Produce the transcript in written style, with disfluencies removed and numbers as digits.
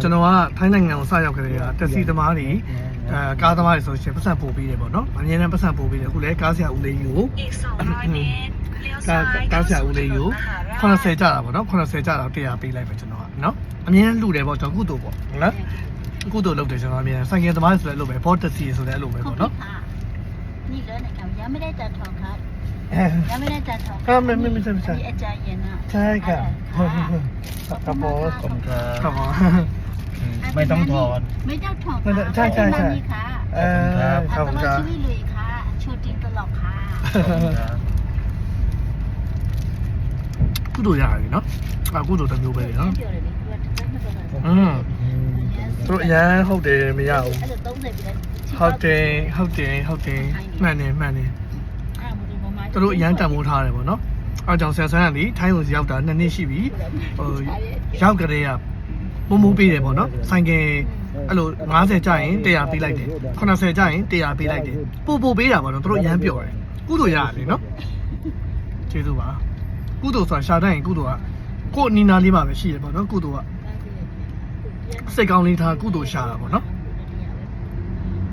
ကျွန်တော်ကထိုင်းနိုင်ငံကိုစရောက်ကြတဲ့တက်စီသမားတွေကားသမားတွေဆိုရှင်ပတ်စံပို့ပေးတယ်ပေါ့နော်အမြဲတမ်းပတ်စံပို့ပေးတယ်အခုလည်းကားဆရာဦးလေးကိုကားဆရာဦးလေးကို80ကျတာပေါ့နော်80ကျတာ100ပေးလိုက်ပဲကျွန်တော်ကနော်အမြဲတမ်းလှူတယ်ပေါ့ကျွန်တော်ကုသိုလ်ပေါ့ဟုတ်လားကုသိုလ်လုပ်တယ်ကျွန်တော်အမြဲတမ်းဆိုင်ကယ်သမားဆိုလည်းလုပ်ပဲဘောတက်စီဆိုလည်းအဲ့လိုပဲပေါ့နော်นี่เลยนะครับยังไม่ได้จัดทองครับยังไม่ได้จัดทองไม่ใช่อาจารย์เย็นนะใช่ค่ะครับผมครับผมไม่ต้องถอน ไม่ต้องถอนใช่ค่ะครับผมครับ ช่วยเลยค่ะชูดินตลอดค่ะကုသိုလ်ရတယ်နော်ကုသိုလ်တစ်မျိုးပဲနော်သူတို့အရန်ဟုတ်တယ်မရဘူးဟုတ်တယ်မှန်တယ်သူတို့အရန်တန်ဖိုးထားတယ်ပေါ့နော်အဲကြောင့်ဆရာဆန်းကလေထိုင်းကိုရောက်တာ2နှစ်ရှိပြီရောက်ကြတဲ့ကမပေးတယ်ပေါ့နော်ဆိုင်ကယ်အဲ့လို50ကျရင်100ပေးလိုက်တယ်80ကျရင်100ပေးလိုက်တယ်ပို့ပေးတာပေါ့နော်သူတို့အရန်ပျော်တယ်ကုသိုလ်ရတယ်နော်ကျေးဇူးပါကုသိုလ်ဆိုတာရှာတတ်ရင်ကုသိုလ်ကကိုယ်နီနာလေးမှာပဲရှိတယ်ပေါ့နော်ကုသိုလ်ကစိတ်ကောင်းလေးထားကုသိုလ်ရှာတာပေါ့နော်